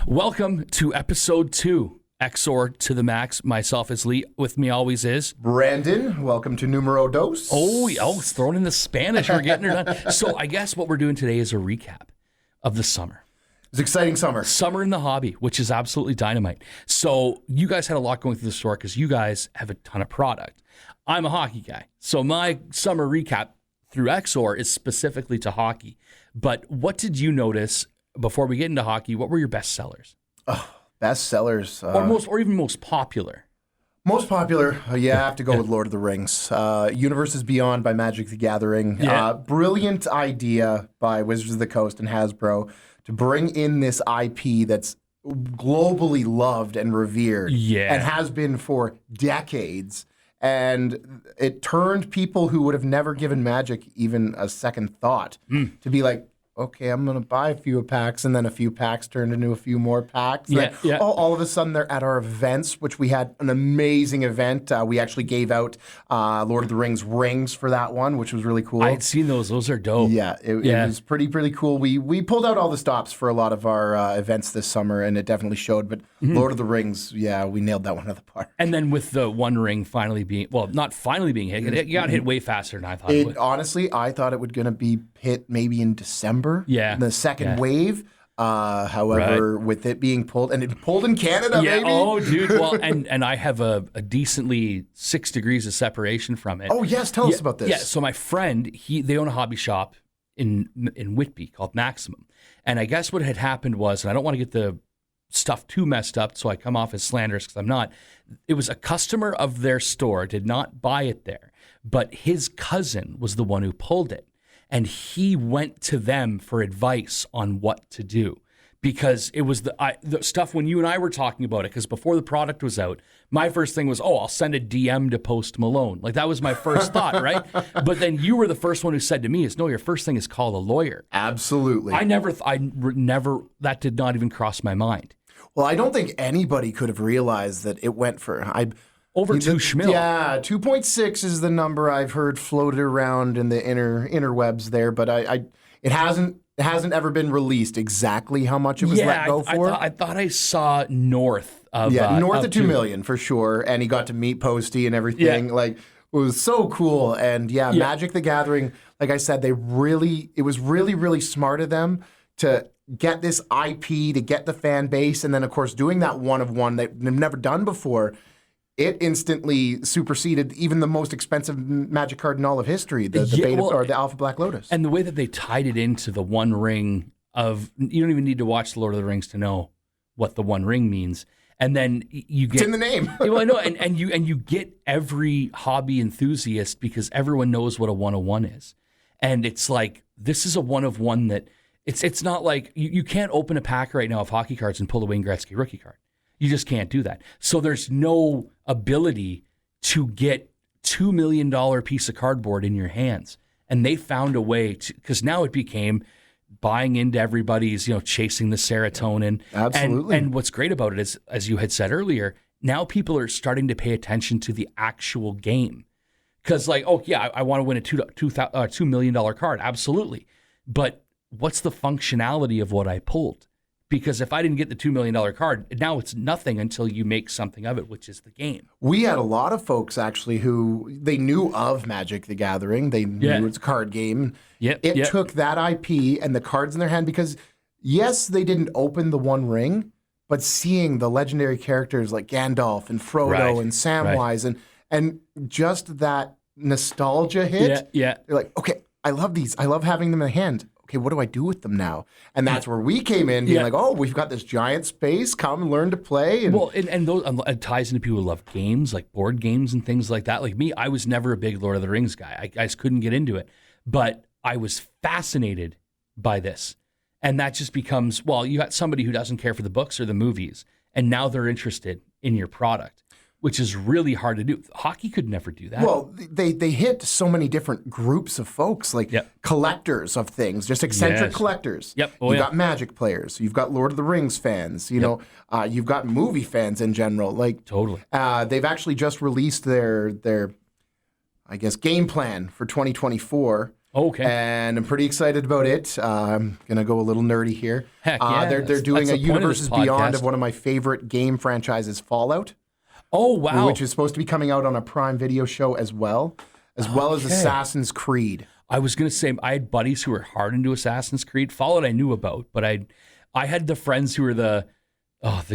Welcome to episode 2, Exor to the Max. Myself is Lee. With me always is Brandon. Welcome to Numero Dos. It's thrown in the Spanish. We're getting her done. So I guess what we're doing today is a recap of the summer. It's exciting summer. Summer in the hobby, which is absolutely dynamite. So you guys had a lot going through the store because you guys have a ton of product. I'm a hockey guy. So my summer recap through Exor is specifically to hockey. But what did you notice before we get into hockey? What were your best sellers? Best sellers. Or even most popular? Most popular, I have to go with Lord of the Rings. Universes Beyond by Magic the Gathering. Yeah. Brilliant idea by Wizards of the Coast and Hasbro to bring in this IP that's globally loved and revered and has been for decades. And it turned people who would have never given Magic even a second thought to be like, okay, I'm going to buy a few packs, and then a few packs turned into a few more packs. All of a sudden, they're at our events, which we had an amazing event. We actually gave out Lord of the Rings rings for that one, which was really cool. I had seen those. Those are dope. It was pretty cool. We pulled out all the stops for a lot of our events this summer, and it definitely showed. But Lord of the Rings, we nailed that one out of the park. And then with the One Ring finally being, not finally being hit, it got hit way faster than I thought it would. Honestly, I thought it was going to be hit maybe in December. The second wave. However, with it being pulled, and it pulled in Canada, baby. Oh, dude. Well, and I have a decently 6 degrees of separation from it. Oh, yes. Tell us about this. Yeah. So my friend, they own a hobby shop in Whitby called Maximum. And I guess what had happened was, and I don't want to get the stuff too messed up, so I come off as slanderous because I'm not. It was a customer of their store, did not buy it there, but his cousin was the one who pulled it. And he went to them for advice on what to do because it was the stuff when you and I were talking about it, because before the product was out, my first thing was, I'll send a DM to Post Malone. Like that was my first thought, right? But then you were the first one who said to me no, your first thing is call a lawyer. Absolutely. I never, that did not even cross my mind. Well, I don't think anybody could have realized that it went for, over $2 schmil. Yeah, 2.6 is the number I've heard floated around in the interwebs there, but it hasn't ever been released exactly how much it was let go for. I thought I saw north of north of 2 million for sure, and he got to meet Posty and everything. Like it was so cool, and Magic the Gathering. Like I said, it was really smart of them to get this IP, to get the fan base, and then of course doing that one of one that they've never done before. It instantly superseded even the most expensive Magic card in all of history, the Beta or the Alpha Black Lotus. And the way that they tied it into the One Ring of, you don't even need to watch The Lord of the Rings to know what the One Ring means. And then you get... It's in the name. Well, I know, and you get every hobby enthusiast because everyone knows what a 101 is. And it's like, this is a one of one that, it's not like, you can't open a pack right now of hockey cards and pull a Wayne Gretzky rookie card. You just can't do that. So there's no ability to get $2 million piece of cardboard in your hands. And they found a way to, because now it became buying into everybody's, chasing the serotonin. Absolutely. And what's great about it is, as you had said earlier, now people are starting to pay attention to the actual game. Because I want to win a $2 million card. Absolutely. But what's the functionality of what I pulled? Because if I didn't get the $2 million card, now it's nothing until you make something of it, which is the game. We had a lot of folks actually who they knew of Magic the Gathering. They knew it's a card game. It took that IP and the cards in their hand because, yes, they didn't open the One Ring, but seeing the legendary characters like Gandalf and Frodo and Samwise and just that nostalgia hit. They're like, okay, I love these. I love having them in hand. Okay, what do I do with them now? And that's where we came in, being like, we've got this giant space. Come and learn to play. And those it ties into people who love games, like board games and things like that. Like me, I was never a big Lord of the Rings guy. I just couldn't get into it. But I was fascinated by this. And that just becomes, you got somebody who doesn't care for the books or the movies, and now they're interested in your product, which is really hard to do. Hockey could never do that. Well, they hit so many different groups of folks, like collectors of things, just eccentric collectors. You've got Magic players. You've got Lord of the Rings fans. You've got movie fans in general. Like totally. They've actually just released their game plan for 2024. Okay. And I'm pretty excited about it. I'm going to go a little nerdy here. Heck yeah. They're doing a the point of this Universes Beyond podcast. of one of my favorite game franchises, Fallout. Oh, wow. Which is supposed to be coming out on a Prime Video show as well as Assassin's Creed. I was going to say, I had buddies who were hard into Assassin's Creed. Fallout I knew about, but I had the friends who were the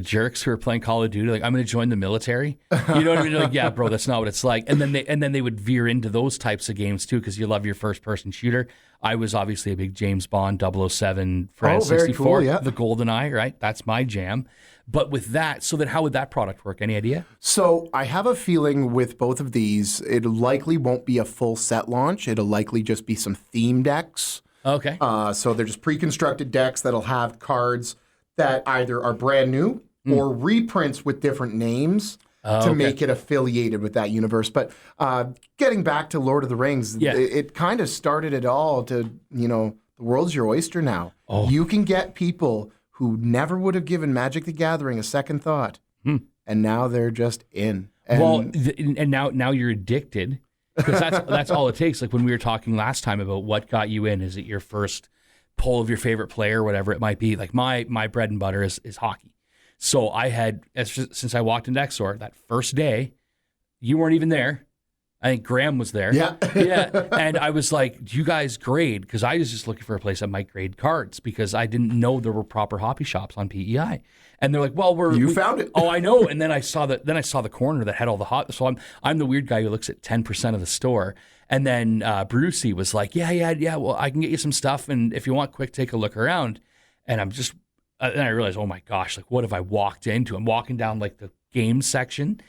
jerks who were playing Call of Duty. Like, I'm going to join the military. You know what I mean? Like, yeah, bro, that's not what it's like. And then they would veer into those types of games too, because you love your first person shooter. I was obviously a big James Bond 007 for N64, very cool, yeah. the GoldenEye, right? That's my jam. But with that, so then how would that product work? Any idea? So I have a feeling with both of these, it likely won't be a full set launch. It'll likely just be some theme decks. Okay. So they're just pre-constructed decks that'll have cards that either are brand new or reprints with different names to make it affiliated with that universe. But getting back to Lord of the Rings, it kind of started it all to, the world's your oyster now. Oh. You can get people who never would have given Magic the Gathering a second thought, and now they're just in. And and now you're addicted, because that's all it takes. Like when we were talking last time about what got you in, is it your first pull of your favorite player, whatever it might be? Like my bread and butter is hockey. So I had, since I walked into Exor that first day, you weren't even there. I think Graham was there. Yeah. Yeah. And I was like, do you guys grade? Because I was just looking for a place that might grade cards, because I didn't know there were proper hobby shops on PEI. And they're like, well, we found it. Oh, I know. And then I saw the corner that had all the hot. So I'm the weird guy who looks at 10% of the store. And then Brucey was like, yeah. Well, I can get you some stuff, and if you want, quick, take a look around. And I'm just, then I realized, oh my gosh, like what have I walked into? I'm walking down like the games section,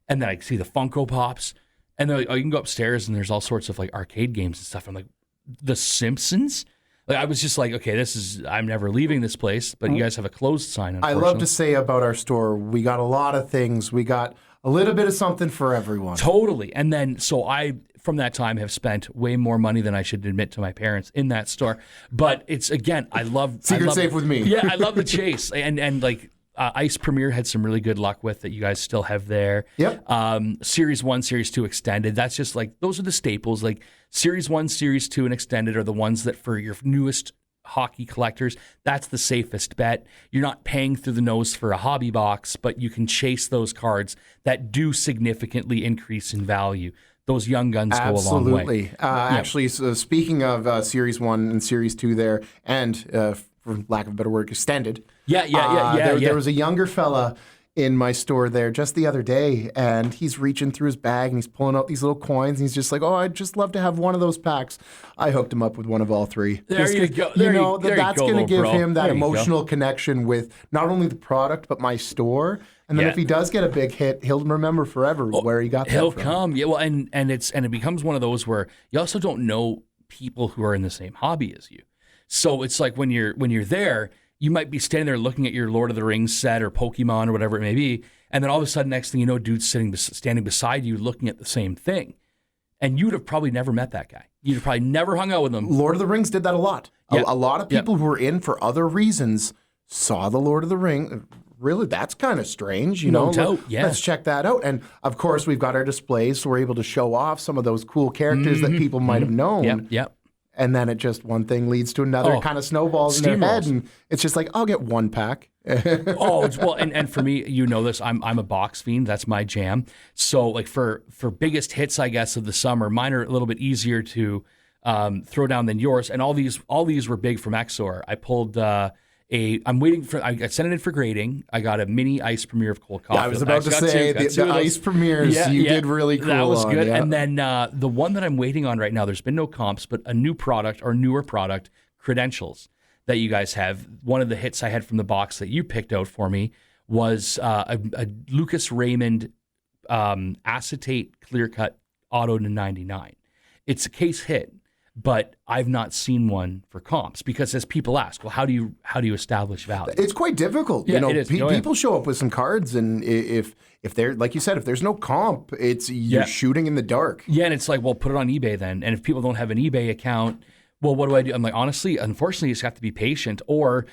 and then I see the Funko Pops. And they're like, oh, you can go upstairs and there's all sorts of like arcade games and stuff. I'm like, The Simpsons? Like, I was just like, okay, I'm never leaving this place, but you guys have a closed sign, unfortunately. I love to say about our store, we got a lot of things. We got a little bit of something for everyone. Totally. And then, so I, from that time, have spent way more money than I should admit to my parents in that store. But it's, again, I love... Secret safe with me. Yeah, I love the chase. And like... Ice Premier had some really good luck with that you guys still have there. Yep. Series 1, Series 2 Extended. That's just like, those are the staples. Like Series 1, Series 2, and Extended are the ones that for your newest hockey collectors, that's the safest bet. You're not paying through the nose for a hobby box, but you can chase those cards that do significantly increase in value. Those young guns go a long way. Absolutely. Actually, so speaking of Series 1 and Series 2 there, and for lack of a better word, Extended. There was a younger fella in my store there just the other day, and he's reaching through his bag and he's pulling out these little coins, and he's just like, oh, I'd just love to have one of those packs. I hooked him up with one of all three. There you go. That's going to give him that emotional connection with not only the product, but my store. And then if he does get a big hit, he'll remember forever where he got that He'll from. come. Yeah, well, and it becomes one of those where you also don't know people who are in the same hobby as you. So it's like when you're there, you might be standing there looking at your Lord of the Rings set or Pokemon or whatever it may be, and then all of a sudden, next thing you know, dude's standing beside you looking at the same thing. And you'd have probably never met that guy. You'd have probably never hung out with him. Lord of the Rings did that a lot. Yeah. A lot of people who were in for other reasons saw the Lord of the Rings. Really, that's kind of strange, you know? No doubt, yeah. Let's check that out. And of course, we've got our displays, so we're able to show off some of those cool characters that people might have known. Yep. And then one thing leads to another, kind of snowballs in their head, and it's just like, I'll get one pack. Well, and for me, you know this, I'm a box fiend. That's my jam. So like for biggest hits, I guess, of the summer, mine are a little bit easier to throw down than yours. And all these were big from Exor. I pulled I'm waiting for, I sent it in for grading. I got a mini Ice Premier of Cold Coffee. I was about to say, the Ice Premiers, you did really cool. That was good. Yeah. And then the one that I'm waiting on right now, there's been no comps, but a new product or newer product, Credentials, that you guys have. One of the hits I had from the box that you picked out for me was a Lucas Raymond acetate clear cut auto to 99. It's a case hit. But I've not seen one for comps, because as people ask, well, how do you establish value? It's quite difficult. Yeah, it is. People show up with some cards, and if they're, like you said, if there's no comp, you're shooting in the dark. Yeah, and it's like, well, put it on eBay then. And if people don't have an eBay account, well, what do I do? I'm like, honestly, unfortunately, you just have to be patient, or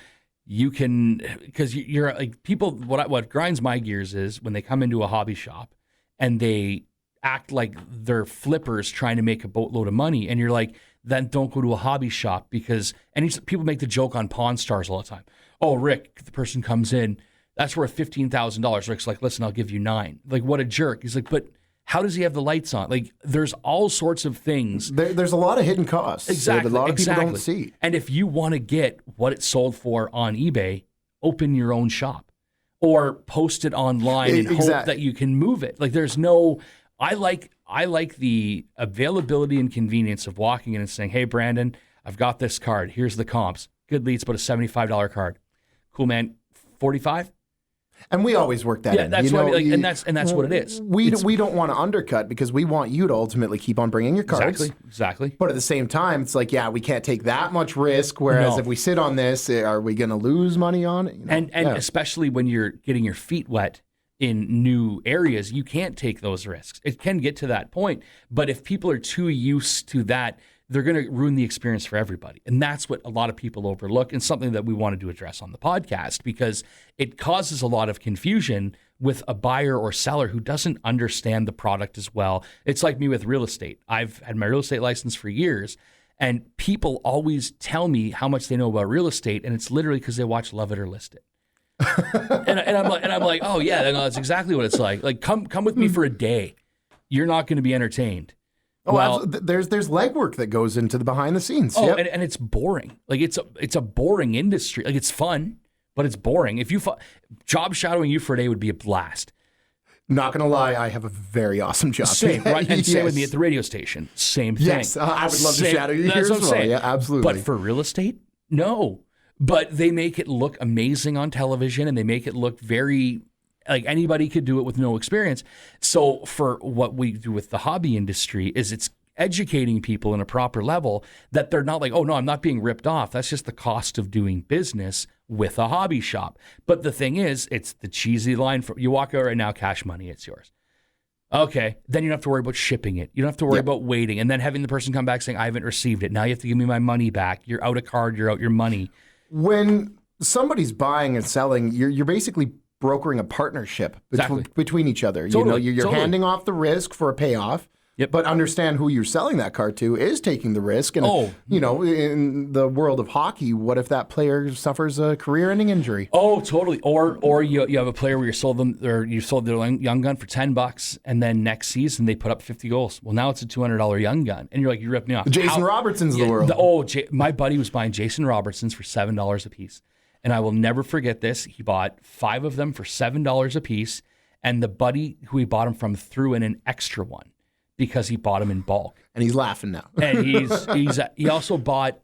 you can, because you're like people. What grinds my gears is when they come into a hobby shop and they act like they're flippers trying to make a boatload of money, and you're like, then don't go to a hobby shop because people make the joke on Pawn Stars all the time. Oh, Rick, the person comes in, that's worth $15,000. Rick's like, listen, I'll give you $9,000. Like, what a jerk. He's like, but how does he have the lights on? Like, there's all sorts of things. There's a lot of hidden costs that a lot of people don't see. And if you want to get what it sold for on eBay, open your own shop or post it online and hope that you can move it. Like, there's no... I like the availability and convenience of walking in and saying, hey, Brandon, I've got this card. Here's the comps. Good leads, but a $75 card. Cool, man. 45? And we always work that in. Yeah, that's what I mean. Like, and that's what it is. We don't want to undercut because we want you to ultimately keep on bringing your cards. Exactly. But at the same time, it's like, yeah, we can't take that much risk. Whereas if we sit on this, are we going to lose money on it? You know? And especially when you're getting your feet wet in new areas, you can't take those risks. It can get to that point. But if people are too used to that, they're going to ruin the experience for everybody. And that's what a lot of people overlook and something that we wanted to address on the podcast because it causes a lot of confusion with a buyer or seller who doesn't understand the product as well. It's like me with real estate. I've had my real estate license for years, and people always tell me how much they know about real estate, and it's literally because they watch Love It or List It. and I'm like, oh yeah, no, that's exactly what it's like. Like, come with me for a day. You're not going to be entertained. Oh, well, there's legwork that goes into the behind the scenes. Oh, and it's boring. Like it's a boring industry. Like it's fun, but it's boring. If you job shadowing you for a day would be a blast. Not gonna lie, I have a very awesome job. Same, right? And same with me at the radio station. Same thing. Yes, I would love to shadow you here as well. Yeah, absolutely. But for real estate, no. But they make it look amazing on television, and they make it look very like anybody could do it with no experience. So for what we do with the hobby industry is it's educating people in a proper level that they're not like, oh no, I'm not being ripped off. That's just the cost of doing business with a hobby shop. But the thing is, it's the cheesy line for you walk out right now, cash money, it's yours. Okay, then you don't have to worry about shipping it. You don't have to worry about waiting and then having the person come back saying, I haven't received it. Now you have to give me my money back. You're out a card, you're out your money. When somebody's buying and selling, you're basically brokering a partnership between each other. Totally. You're handing off the risk for a payoff. Yep. But understand who you're selling that card to is taking the risk. And, in the world of hockey, what if that player suffers a career-ending injury? Oh, totally. Or you have a player where you sold their young gun for $10, and then next season they put up 50 goals. Well, now it's a $200 young gun, and you're like, you ripped me off. Jason Robertson's the world. My buddy was buying Jason Robertsons for $7 a piece, and I will never forget this. He bought 5 of them for $7 a piece, and the buddy who he bought them from threw in an extra one, because he bought them in bulk. And he's laughing now. And he also bought,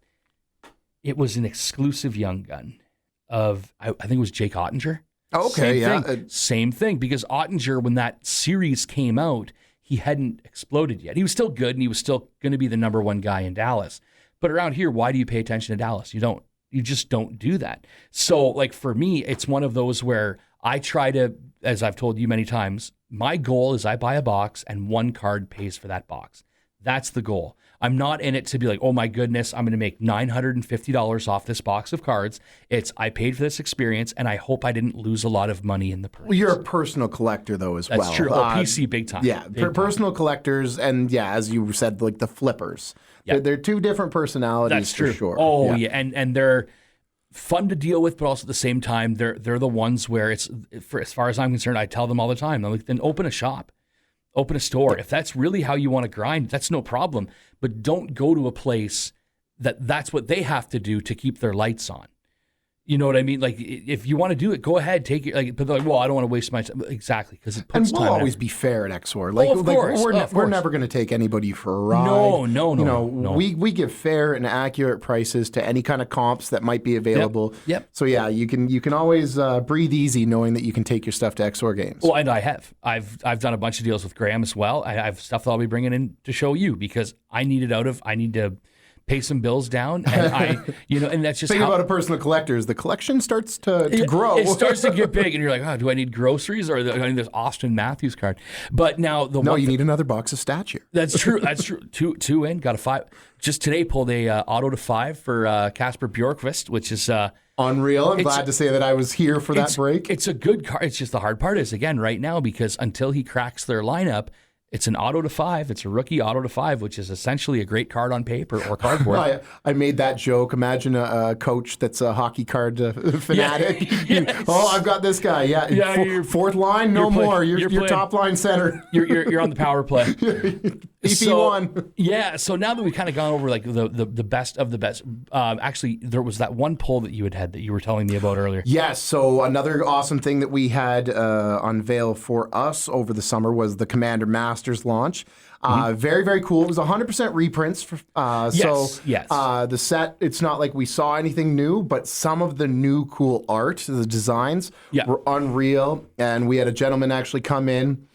it was an exclusive young gun of, I think it was Jake Ottinger. Oh, okay, Same thing, because Ottinger, when that series came out, he hadn't exploded yet. He was still good, and he was still going to be the number one guy in Dallas. But around here, why do you pay attention to Dallas? You don't. You just don't do that. So, like, for me, it's one of those where I try to, as I've told you many times, my goal is I buy a box and one card pays for that box. That's the goal. I'm not in it to be like, oh my goodness, I'm going to make $950 off this box of cards. It's I paid for this experience, and I hope I didn't lose a lot of money in the purchase. Well, you're a personal collector, though, as well. That's true. PC big time. Yeah, personal collectors, and as you said, like the flippers. Yep. They're two different personalities. That's true. For sure. Oh yeah, and they're fun to deal with, but also at the same time, they're the ones where it's, for as far as I'm concerned, I tell them all the time, I'm like, then open a shop, open a store. Yeah. If that's really how you want to grind, that's no problem. But don't go to a place that's what they have to do to keep their lights on. You know what I mean? Like, if you want to do it, go ahead, take it. But they're like, well, I don't want to waste my time. Exactly, because it puts time. And we'll always be fair at Exor. Like, of course. We're never going to take anybody for a ride. No. We give fair and accurate prices to any kind of comps that might be available. Yep. So yeah, you can always breathe easy knowing that you can take your stuff to Exor Games. Well, and I have. I've done a bunch of deals with Graham as well. I have stuff that I'll be bringing in to show you because I need to pay some bills down, and and that's just thing about a personal collector is the collection starts to grow. It starts to get big, and you're like, oh, do I need groceries or do I need this Austin Matthews card? But now you need another box of statue. That's true. That's true. Two in, got a 5. Just today pulled a auto to 5 for Casper Bjorkqvist, which is unreal. I'm glad to say that I was here for that break. It's a good card. It's just the hard part is again right now because until he cracks their lineup, It's an auto to 5. It's a rookie auto to 5, which is essentially a great card on paper or cardboard. I made that joke. Imagine a coach that's a hockey card fanatic. Yes. I've got this guy. Yeah, fourth line, no more. You're top line center. You're on the power play. BP1. Yeah. So now that we've kind of gone over like the best of the best, actually there was that one poll that you had that you were telling me about earlier. Yes. So another awesome thing that we had unveil for us over the summer was the Commander Masters launch. Very, very cool. It was 100% reprints. Yes. The set, it's not like we saw anything new, but some of the new cool art, the designs were unreal. And we had a gentleman actually come in.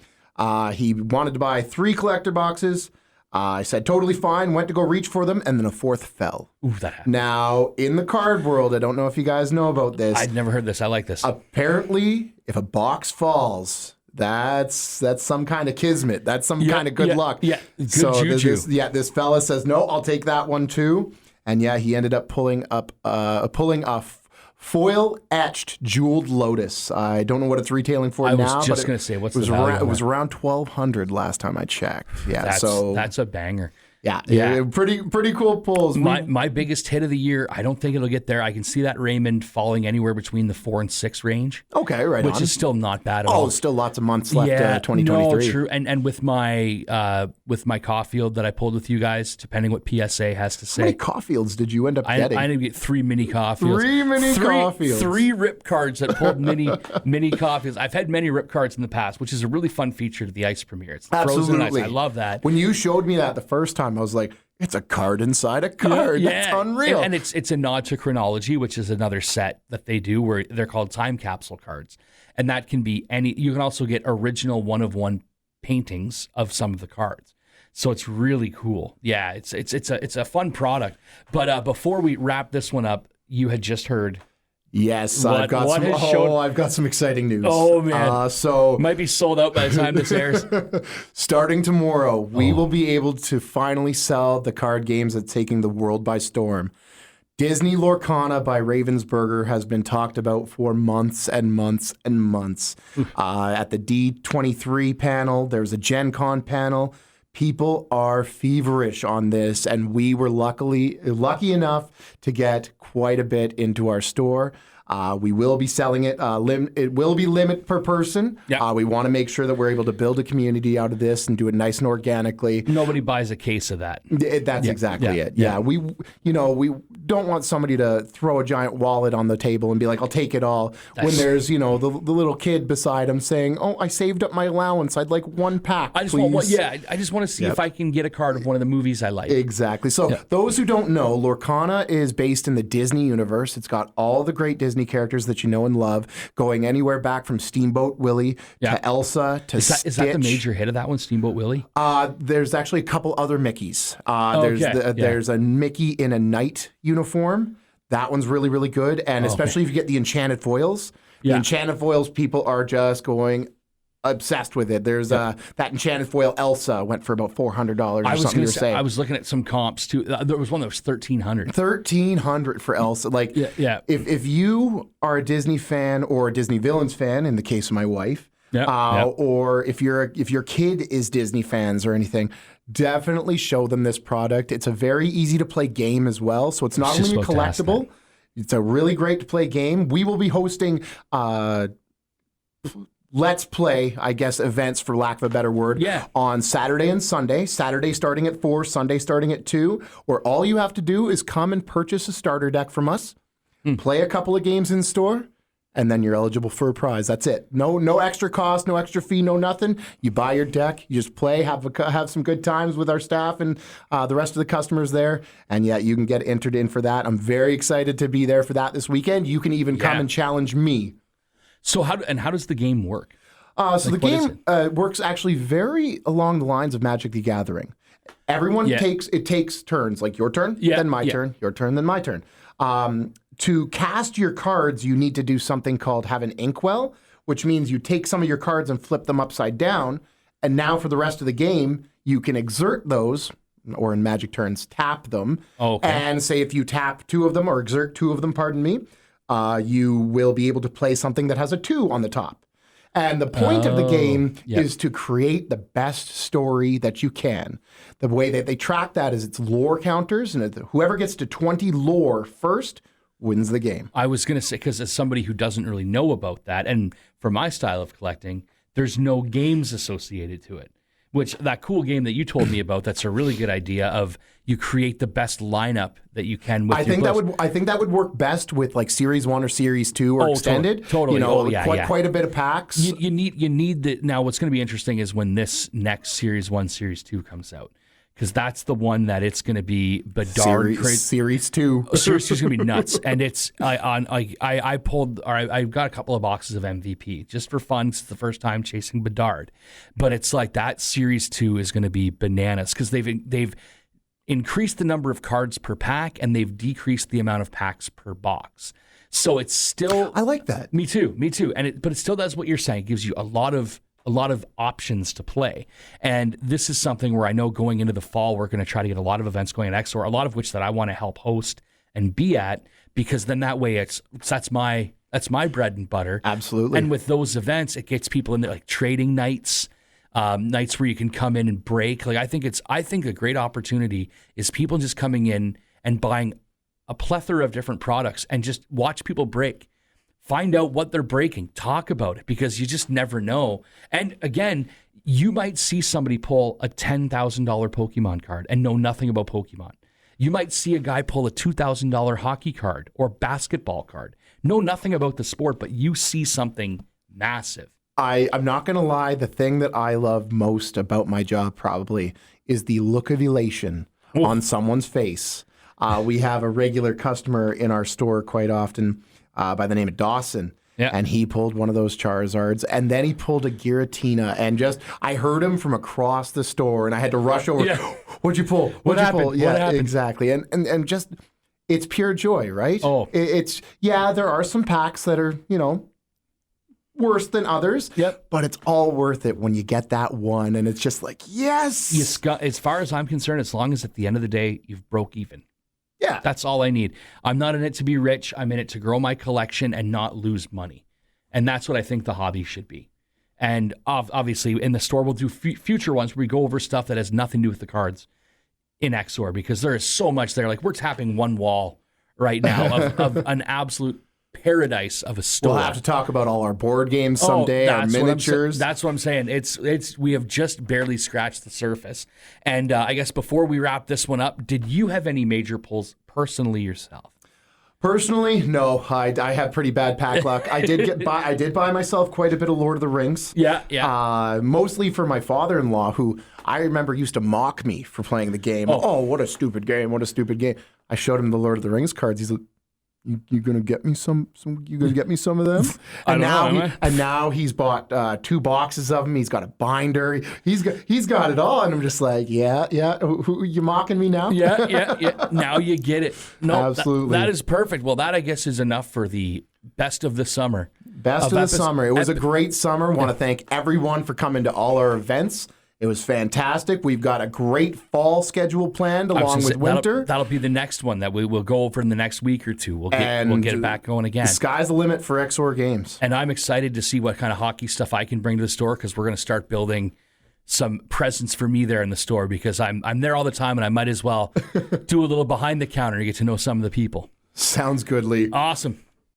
He wanted to buy 3 collector boxes. I said, totally fine, went to go reach for them, and then a 4th fell. Ooh, that happened. Now, in the card world, I don't know if you guys know about this. I'd never heard this. I like this. Apparently, if a box falls, that's some kind of kismet. That's some kind of good luck. Yeah, good juju. This fella says, no, I'll take that one too. And yeah, he ended up pulling a foil-etched jeweled lotus. I don't know what it's retailing for now. I was just going to say, what's the value? It was around $1,200 last time I checked. Yeah, that's a banger. Yeah. Pretty cool pulls. My biggest hit of the year, I don't think it'll get there. I can see that Raymond falling anywhere between the 4 and 6 range. Okay, right which on. is still not bad at all. Oh, still lots of months left, 2023. No, true. And with my Caulfield that I pulled with you guys, depending what PSA has to say. How many Caulfields did you end up getting? I ended up getting 3 mini Caulfields. 3 mini Caulfields. 3 rip cards that pulled mini Caulfields. I've had many rip cards in the past, which is a really fun feature to the ice premiere. It's frozen ice. I love that. When you showed me that the first time, I was like, it's a card inside a card. Yeah. That's unreal. And it's a nod to Chronology, which is another set that they do where they're called time capsule cards. And that can be you can also get original 1-of-1 paintings of some of the cards. So it's really cool. Yeah, it's a fun product. But before we wrap this one up, you had just heard. Yes, I've got some exciting news. Oh man, so might be sold out by the time this airs. Starting tomorrow, we will be able to finally sell the card games that's taking the world by storm. Disney Lorcana by Ravensburger has been talked about for months and months and months. At the D23 panel, there's a Gen Con panel. People are feverish on this, and we were lucky enough to get quite a bit into our store. We will be selling it. It will be limit per person. Yep. We want to make sure that we're able to build a community out of this and do it nice and organically. Nobody buys a case of that. That's exactly it. Yeah, we don't want somebody to throw a giant wallet on the table and be like, "I'll take it all." When there's the little kid beside him saying, "Oh, I saved up my allowance. I'd like 1 pack, I just please." I just want to see if I can get a card of one of the movies I like. Exactly. So those who don't know, Lorcana is based in the Disney universe. It's got all the great Disney characters that you know and love, going anywhere back from Steamboat Willie to Elsa to Stitch. Is that the major hit of that one, Steamboat Willie? There's actually a couple other Mickeys. Okay. There's a Mickey in a knight uniform. That one's really, really good. And especially if you get the enchanted foils. The enchanted foils, people are just going obsessed with it. There's that enchanted foil Elsa went for about $400 or something. You were saying. I was looking at some comps too. There was one that was $1,300. $1,300 for Elsa. Like, if you are a Disney fan or a Disney Villains fan, in the case of my wife, or if your kid is Disney fans or anything, definitely show them this product. It's a very easy to play game as well. So it's not only a collectible, it's a really great to play game. We will be hosting Let's Play, I guess, events, for lack of a better word, on Saturday and Sunday. Saturday starting at 4, Sunday starting at 2, where all you have to do is come and purchase a starter deck from us, play a couple of games in store, and then you're eligible for a prize. That's it. No extra cost, no extra fee, no nothing. You buy your deck, you just play, have some good times with our staff and the rest of the customers there, and you can get entered in for that. I'm very excited to be there for that this weekend. You can even come and challenge me. So how does the game work? So the game works actually very along the lines of Magic the Gathering. Everyone takes turns, like your turn, then my turn, your turn, then my turn. To cast your cards, you need to do something called have an inkwell, which means you take some of your cards and flip them upside down, and now for the rest of the game, you can exert those, or in Magic turns, tap them, and say if you tap 2 of them, or exert 2 of them, pardon me, you will be able to play something that has a 2 on the top. And the point of the game is to create the best story that you can. The way that they track that is it's lore counters, and whoever gets to 20 lore first wins the game. I was going to say, because as somebody who doesn't really know about that, and for my style of collecting, there's no games associated to it. Which, that cool game that you told me about, that's a really good idea of you create the best lineup that you can with I think that would work best with like Series 1 or Series 2 or extended. Totally. Quite a bit of packs. You need the, now what's going to be interesting is when this next Series 1, Series 2 comes out. Because that's the one that it's going to be Bedard. Series 2. Series 2 is going to be nuts. And it's, I got a couple of boxes of MVP just for fun. It's the first time chasing Bedard. But it's like that Series 2 is going to be bananas because they've increased the number of cards per pack and they've decreased the amount of packs per box. So it's still... I like that. Me too. But it still does what you're saying. It gives you a lot of options to play. And this is something where I know going into the fall, we're going to try to get a lot of events going at Exor, a lot of which that I want to help host and be at, because then that way that's my bread and butter. Absolutely. And with those events, it gets people in there, like trading nights, nights where you can come in and break. Like I think a great opportunity is people just coming in and buying a plethora of different products and just watch people break. Find out what they're breaking. Talk about it because you just never know. And again, you might see somebody pull a $10,000 Pokemon card and know nothing about Pokemon. You might see a guy pull a $2,000 hockey card or basketball card. Know nothing about the sport, but you see something massive. I'm not going to lie. The thing that I love most about my job probably is the look of elation on someone's face. We have a regular customer in our store quite often by the name of Dawson. Yeah. And he pulled one of those Charizards, and then he pulled a Giratina, and I heard him from across the store, and I had to rush over. Yeah. What'd you pull? What'd you pull? Yeah, what happened? Exactly. And just, it's pure joy, right? Oh. There are some packs that are, worse than others. Yep. But it's all worth it when you get that one, and it's just like, yes. As far as I'm concerned, as long as at the end of the day, you've broke even. Yeah. That's all I need. I'm not in it to be rich. I'm in it to grow my collection and not lose money. And that's what I think the hobby should be. And obviously, in the store, we'll do future ones where we go over stuff that has nothing to do with the cards in Exor, because there is so much there. Like, we're tapping one wall right now of an absolute paradise of a store. We'll have to talk about all our board games someday, our miniatures. That's what I'm saying. We have just barely scratched the surface. And I guess before we wrap this one up, did you have any major pulls personally yourself? Personally, no. I have pretty bad pack luck. I did buy myself quite a bit of Lord of the Rings. Yeah. Mostly for my father-in-law, who I remember used to mock me for playing the game. Oh, what a stupid game! What a stupid game! I showed him the Lord of the Rings cards. He's like, You gonna get me some? You gonna get me some of them? And now he's bought 2 boxes of them. He's got a binder. He's got it all, and I'm just like, yeah. Who you mocking me now? Yeah. Now you get it. No, absolutely. That is perfect. Well, that I guess is enough for the best of the summer. Best of the summer. It was a great summer. Want to thank everyone for coming to all our events. It was fantastic. We've got a great fall schedule planned along with winter. That'll be the next one that we will go over in the next week or two. We'll get it back going again. The sky's the limit for Exor Games. And I'm excited to see what kind of hockey stuff I can bring to the store, because we're going to start building some presents for me there in the store, because I'm there all the time, and I might as well do a little behind the counter to get to know some of the people. Sounds good, Lee. Awesome.